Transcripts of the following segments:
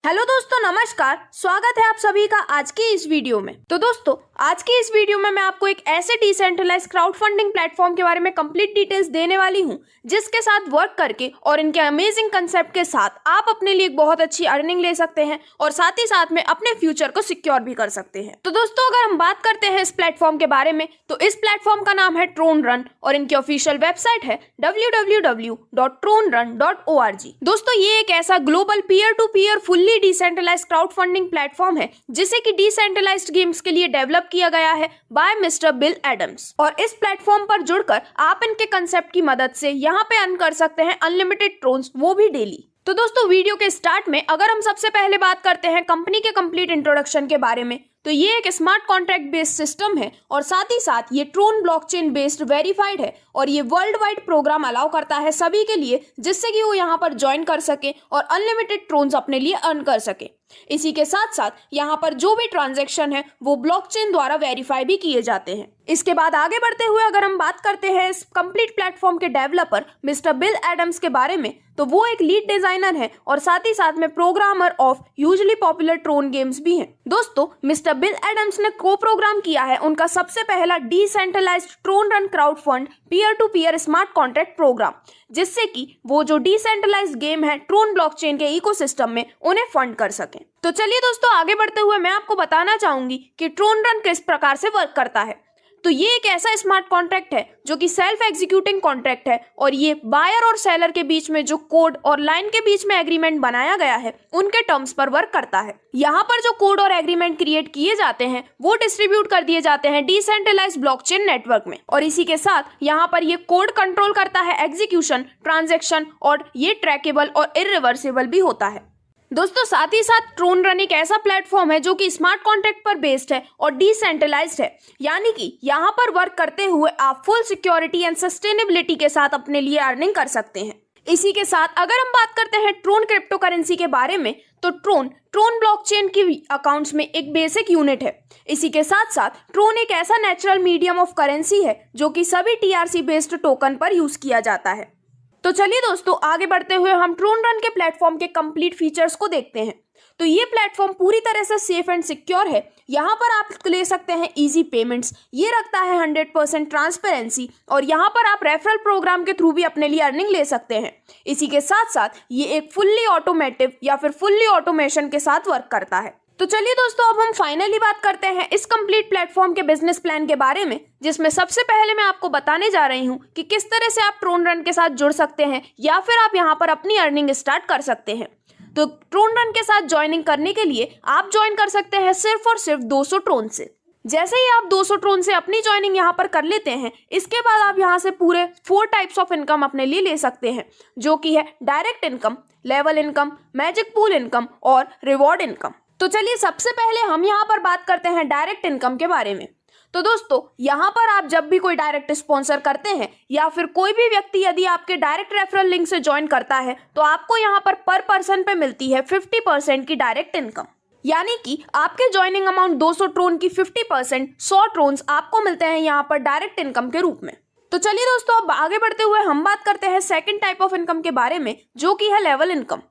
Hello दोस्तों, नमस्कार। स्वागत है आप सभी का आज की इस वीडियो में। तो दोस्तों, आज की इस वीडियो में मैं आपको एक ऐसे डिसेंट्रलाइज क्राउड फंडिंग प्लेटफॉर्म के बारे में कंप्लीट डिटेल्स देने वाली हूं, जिसके साथ वर्क करके और इनके अमेजिंग कंसेप्ट के साथ आप अपने लिए एक बहुत अच्छी अर्निंग ले सकते हैं और साथ ही साथ में अपने फ्यूचर को सिक्योर भी कर सकते हैं। तो दोस्तों, अगर हम बात करते हैं इस प्लेटफॉर्म के बारे में, तो इस प्लेटफॉर्म का नाम है ट्रोन रन और इनकी ऑफिशियल वेबसाइट है www.tronrun.org। दोस्तों, ये एक ऐसा global peer to peer fully decentralised crowd funding platform है जिसे कि डिसेंट्रलाइज्ड गेम्स के लिए डेवलप किया गया है बाय मिस्टर बिल एडम्स। और इस प्लेटफॉर्म पर जुड़कर आप इनके कंसेप्ट की मदद से यहाँ पे अर्न कर सकते हैं अनलिमिटेड ट्रोन्स, वो भी डेली। तो दोस्तों, वीडियो के स्टार्ट में अगर हम सबसे पहले बात करते हैं कंपनी के कंप्लीट इंट्रोडक्शन के बारे में, तो ये एक स्मार्ट कॉन्ट्रैक्ट बेस्ड सिस्टम है और साथ ही साथ ये ट्रोन ब्लॉकचेन बेस्ड वेरीफाइड है और ये वर्ल्ड वाइड प्रोग्राम अलाउ करता है सभी के लिए, जिससे कि वो यहाँ पर ज्वाइन कर सके और अनलिमिटेड ट्रोन्स अपने लिए अर्न कर सके। इसी के साथ साथ यहाँ पर जो भी ट्रांजैक्शन है वो ब्लॉकचेन द्वारा वेरीफाई भी किए जाते हैं। इसके बाद आगे बढ़ते हुए अगर हम बात करते हैं इस कंप्लीट प्लेटफॉर्म के डेवलपर मिस्टर बिल एडम्स के बारे में, तो वो एक लीड डिजाइनर है और साथ ही साथ में programmer of hugely popular Tron games भी हैं। दोस्तों, मिस्टर बिल एडम्स ने को प्रोग्राम किया है उनका सबसे पहला decentralised Tron run crowd fund peer to peer smart contract program, जिससे कि वो जो डिसेंट्रलाइज्ड गेम है ट्रोन ब्लॉकचेन के इकोसिस्टम में उन्हें फंड कर सके। तो चलिए दोस्तों, आगे बढ़ते हुए मैं आपको बताना चाहूंगी कि ट्रोन रन किस प्रकार से वर्क करता है। तो ये एक ऐसा स्मार्ट कॉन्ट्रैक्ट है जो कि सेल्फ एग्जीक्यूटिंग कॉन्ट्रैक्ट है और ये बायर और सेलर के बीच में जो कोड और लाइन के बीच में एग्रीमेंट बनाया गया है उनके टर्म्स पर वर्क करता है। यहाँ पर जो कोड और एग्रीमेंट क्रिएट किए जाते हैं वो डिस्ट्रीब्यूट कर दिए जाते हैं डिसेंट्रलाइज्ड ब्लॉकचेन नेटवर्क में और इसी के साथ यहाँ पर ये कोड कंट्रोल करता है एग्जीक्यूशन, ट्रांजैक्शन और ये ट्रैकेबल और इरिवर्सिबल भी होता है। दोस्तों, साथ ही साथ ट्रोन रन एक ऐसा प्लेटफॉर्म है जो कि स्मार्ट कॉन्ट्रैक्ट पर बेस्ड है और डिसेंट्रलाइज्ड है, यानी कि यहाँ पर वर्क करते हुए आप फुल सिक्योरिटी एंड सस्टेनेबिलिटी के साथ अपने लिए अर्निंग कर सकते हैं। इसी के साथ अगर हम बात करते हैं ट्रोन क्रिप्टो करेंसी के बारे में, तो ट्रोन ब्लॉकचेन की अकाउंट्स में एक बेसिक यूनिट है। इसी के साथ साथ ट्रोन एक ऐसा नेचुरल मीडियम ऑफ करेंसी है जो कि सभी TRC बेस्ड टोकन पर यूज किया जाता है। तो चलिए दोस्तों, आगे बढ़ते हुए हम ट्रोन रन के प्लेटफॉर्म के कंप्लीट फीचर्स को देखते हैं। तो ये प्लेटफॉर्म पूरी तरह से सेफ एंड सिक्योर है। यहाँ पर आप ले सकते हैं इजी पेमेंट्स, ये रखता है 100% ट्रांसपेरेंसी और यहाँ पर आप रेफरल प्रोग्राम के थ्रू भी अपने लिए अर्निंग ले सकते हैं। इसी के साथ साथ ये एक फुल्ली ऑटोमेटिव या फिर फुल्ली ऑटोमेशन के साथ वर्क करता है। तो चलिए दोस्तों, अब हम फाइनली बात करते हैं इस कंप्लीट प्लेटफॉर्म के बिजनेस प्लान के बारे में, जिसमें सबसे पहले मैं आपको बताने जा रही हूं कि किस तरह से आप ट्रोन रन के साथ जुड़ सकते हैं या फिर आप यहां पर अपनी अर्निंग स्टार्ट कर सकते हैं। तो ट्रोन रन के साथ ज्वाइनिंग करने के लिए आप ज्वाइन कर सकते हैं सिर्फ और सिर्फ 200 ट्रोन से। जैसे ही आप 200 ट्रोन से अपनी ज्वाइनिंग यहाँ पर कर लेते हैं, इसके बाद आप यहाँ से पूरे 4 टाइप्स ऑफ इनकम अपने लिए ले सकते हैं, जो कि है direct income, level income, magic pool income और रिवॉर्ड इनकम। तो चलिए सबसे पहले हम यहाँ पर बात करते हैं डायरेक्ट इनकम के बारे में। तो दोस्तों, यहाँ पर आप जब भी कोई डायरेक्ट स्पॉन्सर करते हैं या फिर कोई भी व्यक्ति यदि आपके डायरेक्ट रेफरल लिंक से ज्वाइन करता है, तो आपको यहाँ पर पर्सन पे मिलती है 50% की डायरेक्ट इनकम, यानी कि आपके ज्वाइनिंग अमाउंट 200 ट्रोन की 50% 100 ट्रोन्स आपको मिलते हैं यहाँ पर डायरेक्ट इनकम के रूप में। तो चलिए दोस्तों, अब आगे बढ़ते हुए हम बात करते हैं सेकेंड टाइप ऑफ इनकम के बारे में, जो कि है लेवल इनकम।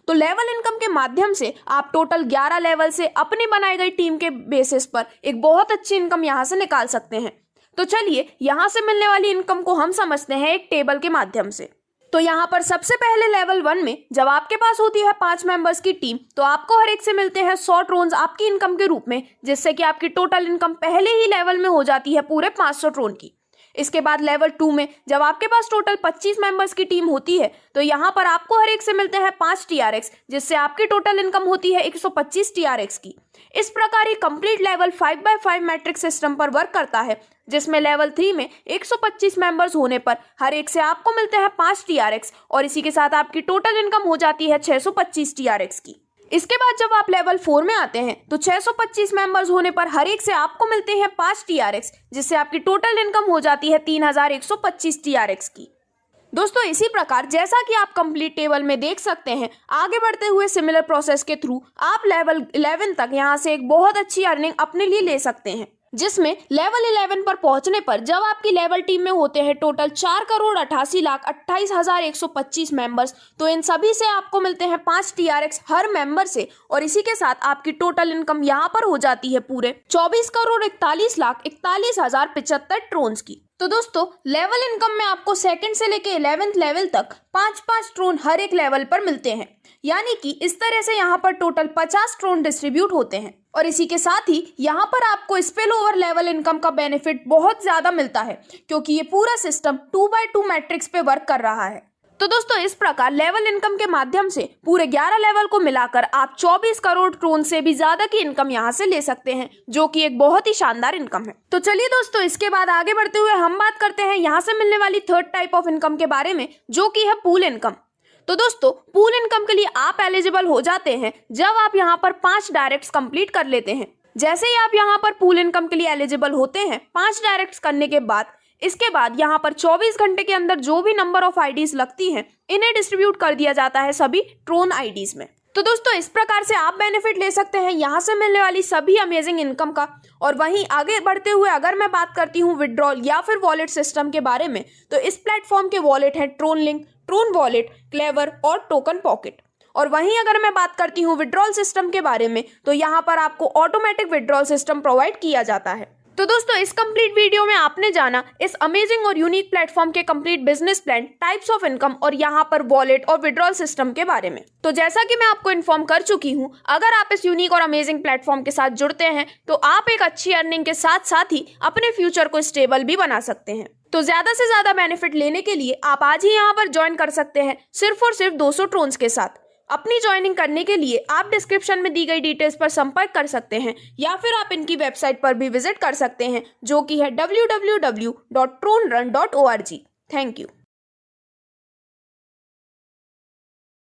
तो लेवल इनकम के माध्यम से आप टोटल 11 लेवल से अपनी बनाई गई टीम के बेसिस पर एक बहुत अच्छी इनकम यहां से निकाल सकते हैं। तो चलिए यहां से मिलने वाली इनकम को हम समझते हैं एक टेबल के माध्यम से। तो यहां पर सबसे पहले लेवल 1 में जब आपके पास होती है 5 मेंबर्स की टीम, तो आपको हर एक से मिलते हैं 100 ट्रोन्स आपकी इनकम के रूप में, जिससे कि आपकी टोटल इनकम पहले ही लेवल में हो जाती है पूरे 500 ट्रोन की। इसके बाद लेवल 2 में जब आपके पास टोटल 25 मेंबर्स की टीम होती है, तो यहाँ पर आपको हर एक से मिलते हैं 5 TRX, जिससे आपकी टोटल इनकम होती है 125 TRX की। इस प्रकार ये complete level 5x5 matrix system पर वर्क करता है, जिसमें लेवल 3 में 125 मेंबर्स होने पर हर एक से आपको मिलते हैं 5 TRX और इसी के साथ आपकी टोटल इनकम हो जाती है 625 TRX की। इसके बाद जब आप लेवल 4 में आते हैं, तो 625 मेंबर्स होने पर हर एक से आपको मिलते हैं 5 TRX, जिससे आपकी टोटल इनकम हो जाती है 3125 TRX की। दोस्तों, इसी प्रकार जैसा कि आप कंप्लीट टेबल में देख सकते हैं, आगे बढ़ते हुए सिमिलर प्रोसेस के थ्रू आप लेवल 11 तक यहाँ से एक बहुत अच्छी अर्निंग अपने लिए ले सकते हैं। जिसमें लेवल 11 पर पहुंचने पर जब आपकी लेवल टीम में होते हैं टोटल 4,88,28,125 मेंबर्स, तो इन सभी से आपको मिलते हैं 5 TRX हर मेंबर से, और इसी के साथ आपकी टोटल इनकम यहाँ पर हो जाती है पूरे 24,41,41,075 ट्रोन्स की। तो दोस्तों लेवल इनकम में आपको सेकंड से लेके 11th लेवल तक 5-5 ट्रोन हर एक लेवल पर मिलते हैं, यानी कि इस तरह से यहाँ पर टोटल 50 ट्रोन डिस्ट्रीब्यूट होते हैं। और इसी के साथ ही यहाँ पर आपको स्पिल ओवर लेवल इनकम का बेनिफिट बहुत ज्यादा मिलता है, क्योंकि ये पूरा सिस्टम 2x2 मैट्रिक्स पे वर्क कर रहा है। तो दोस्तों इस प्रकार लेवल इनकम के माध्यम से पूरे 11 लेवल को मिलाकर आप 24 करोड़ ट्रोन से भी ज्यादा की इनकम यहाँ से ले सकते हैं, जो कि एक बहुत ही शानदार इनकम है। तो चलिए दोस्तों इसके बाद आगे बढ़ते हुए हम बात करते हैं यहाँ से मिलने वाली थर्ड टाइप ऑफ इनकम के बारे में, जो कि है पूल इनकम। तो दोस्तों पूल इनकम के लिए आप एलिजिबल हो जाते हैं जब आप यहाँ पर 5 डायरेक्ट्स कंप्लीट कर लेते हैं। जैसे ही आप यहाँ पर पूल इनकम के लिए एलिजिबल होते हैं 5 डायरेक्ट्स करने के बाद, इसके बाद यहाँ पर 24 घंटे के अंदर जो भी नंबर ऑफ आईडीज लगती हैं इन्हें डिस्ट्रीब्यूट कर दिया जाता है सभी ट्रोन आईडीज में। तो दोस्तों इस प्रकार से आप बेनिफिट ले सकते हैं यहाँ से मिलने वाली सभी अमेजिंग इनकम का। और वहीं आगे बढ़ते हुए अगर मैं बात करती हूँ विड्रॉल या फिर वॉलेट सिस्टम के बारे में, तो इस प्लेटफॉर्म के वॉलेट हैं Tron link, Tron wallet, Klever और टोकन पॉकेट। और वहीं अगर मैं बात करती हूँ विड्रॉल सिस्टम के बारे में, तो यहाँ पर आपको ऑटोमेटिक विड्रॉल सिस्टम प्रोवाइड किया जाता है। तो दोस्तों इस कंप्लीट वीडियो में आपने जाना इस अमेजिंग और यूनिक प्लेटफॉर्म के complete business plan, types of income और यहाँ पर वॉलेट और विड्रॉल सिस्टम के बारे में। तो जैसा कि मैं आपको इन्फॉर्म कर चुकी हूँ, अगर आप इस यूनिक और अमेजिंग प्लेटफॉर्म के साथ जुड़ते हैं तो आप एक अच्छी अर्निंग के साथ साथ ही अपने फ्यूचर को स्टेबल भी बना सकते हैं। तो ज्यादा से ज्यादा बेनिफिट लेने के लिए आप आज ही यहाँ पर ज्वाइन कर सकते हैं सिर्फ और सिर्फ 200 ट्रोन्स के साथ। अपनी ज्वाइनिंग करने के लिए आप डिस्क्रिप्शन में दी गई डिटेल्स पर संपर्क कर सकते हैं, या फिर आप इनकी वेबसाइट पर भी विजिट कर सकते हैं, जो कि है www.tronrun.org। Thank you.